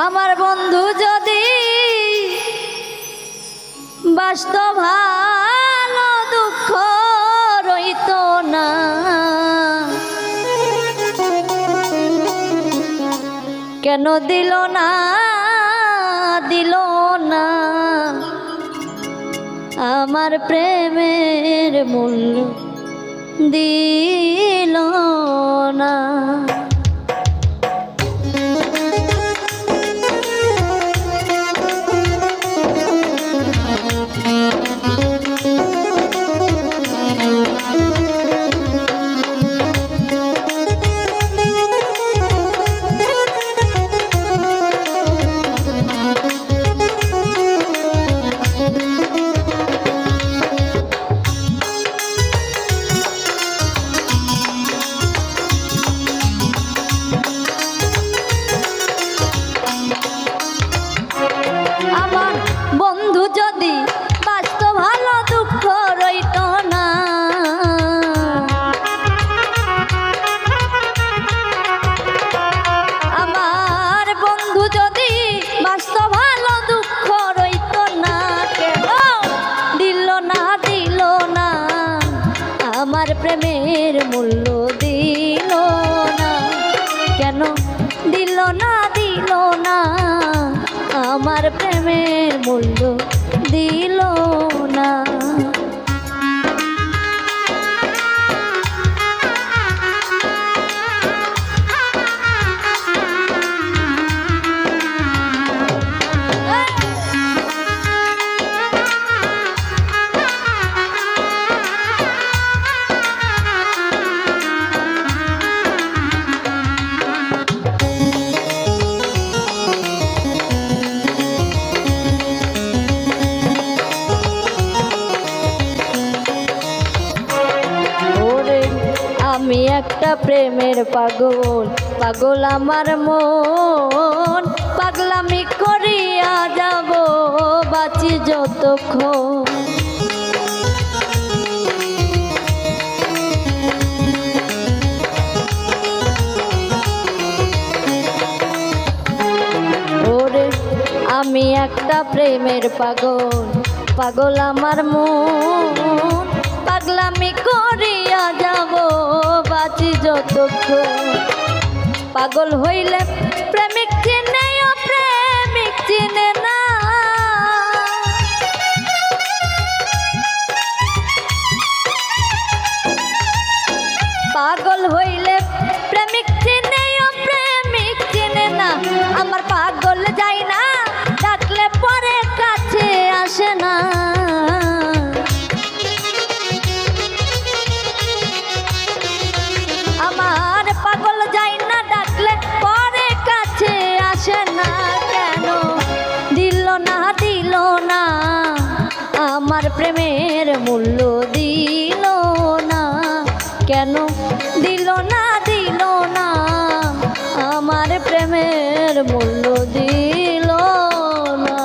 আমার বন্ধু যদি বাসত ভালো দুঃখ রইত না, কেন দিল না আমার প্রেমের মূল্য দিল না। বন্ধু যদি বাসত ভালো দুঃখ রইত না, আমার বন্ধু যদি বাসত ভালো দুঃখ রইত না, কেন দিল না আমার প্রেমের মূল্য দিল না, কেন দিল না আমার প্রেমের মূল্য দিল না। আমি একটা প্রেমের পাগল আমার মন, পাগলামি করিয়া যাব বাঁচি যতক্ষণ। ওরে আমি একটা প্রেমের পাগল আমার মন, পাগলামি করিয়া যাব বাঁচি যতক্ষণ। পাগল হইলে প্রেমিক চিনে প্রেমিক চিনে না, পাগল হইলে প্রেমিক চিনে প্রেমিক চিনে না। আমার পাগল যাই না ডাকলে পরে কাছে আসে না, আমার পাগল যাই না ডাকলে পরে কাছে আসে না, কেন দিল না আমার প্রেমের মূল্য দিল না, কেন দিল না আমার প্রেমের মূল্য দিল না।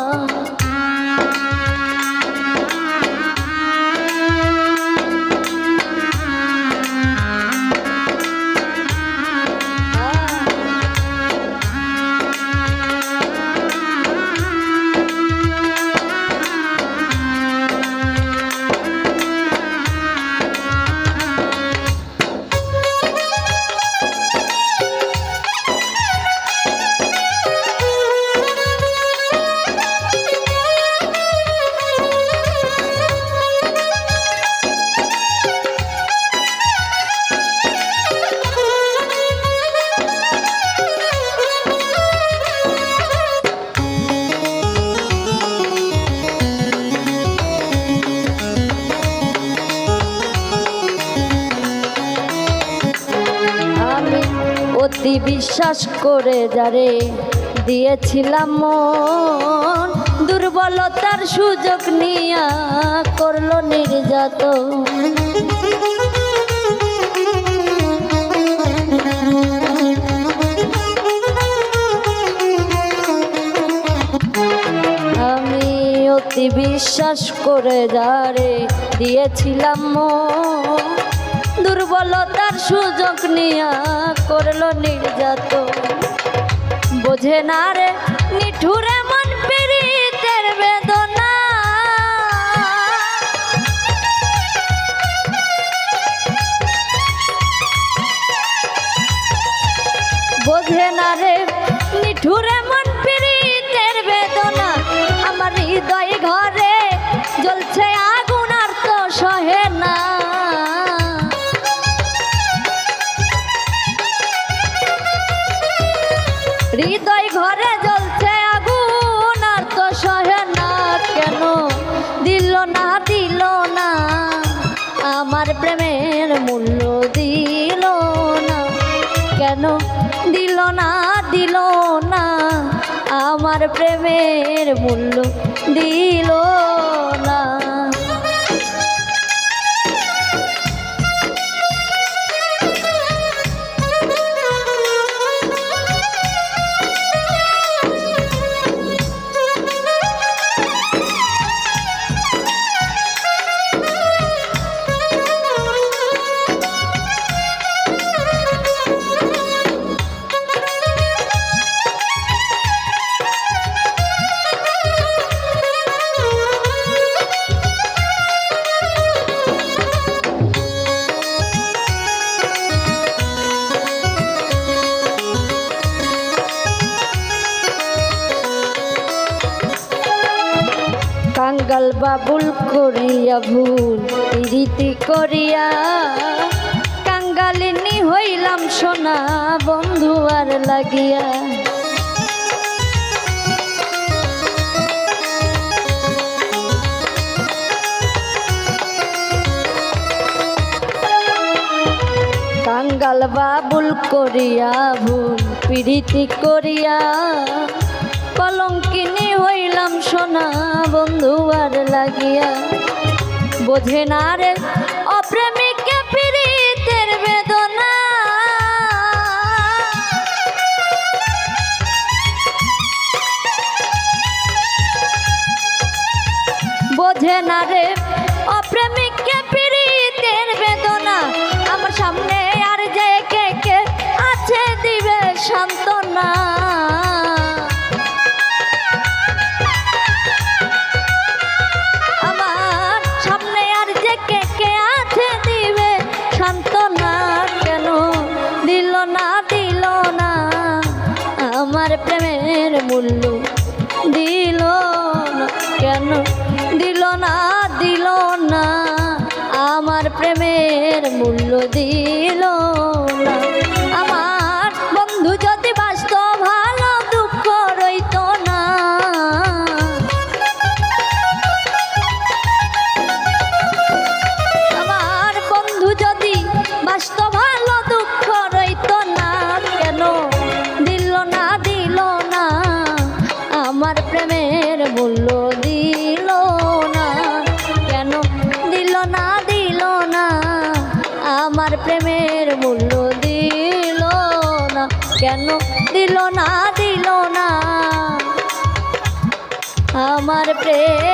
অতি বিশ্বাস করে যারে দিয়েছিলাম মন, দুর্বলতার সুযোগ নিয়া করলো নির্যাতন। আমি অতি বিশ্বাস করে যারে দিয়েছিলাম মন, দুর্বলতার সুযোগ নিয়া করলো নির্যাতন। বোঝে না রে নিঠুরে মন পীড়িতের বেদনা। বোঝে না রে নিঠুরে মন পীড়িতের বেদনা। আমার হৃদয় ঘরে জ্বলছে আগুন আর তো সহে না। হৃদয় ঘরে জ্বলছে আগুন আর তো সহে না। কেন দিল না দিল না আমার প্রেমের মূল্য দিল না। কেন দিল না দিল না আমার প্রেমের মূল্য দিল না। কাঙ্গাল বাবুল করিয়া ভুল প্রীতি করিয়া কাঙ্গালিনী হইলাম সোনা বন্ধু আর লাগিয়া। কাঙ্গাল বাবুল করিয়া ভুল প্রীতি করিয়া কলঙ্কিনী হইলাম সোনা বন্ধু আর লাগিয়া। বোঝে না রে অপ্রেমিকে পীড়িতের বেদনা। বোঝে না রে অপ্রেমিকে পীড়িতের বেদনা। আমার সামনে আর যে কে কে আছে দিবে সান্ত্বনা। আমার প্রেমের মূল্য দিল না। কেন দিল না দিল না আমার প্রেমের মূল্য দিল না। আমার বন্ধু যদি বাঁচত ভালো দুঃখ রইত না। আমার বন্ধু যদি বাঁচত ভালো দুঃখ রইত না। কেন দিল না দিল না আমার প্রেমের মূল্য দিল না। কেন দিল না দিল না আমার প্রেমের মূল্য দিল না। কেন দিল না দিল না আমার প্রেম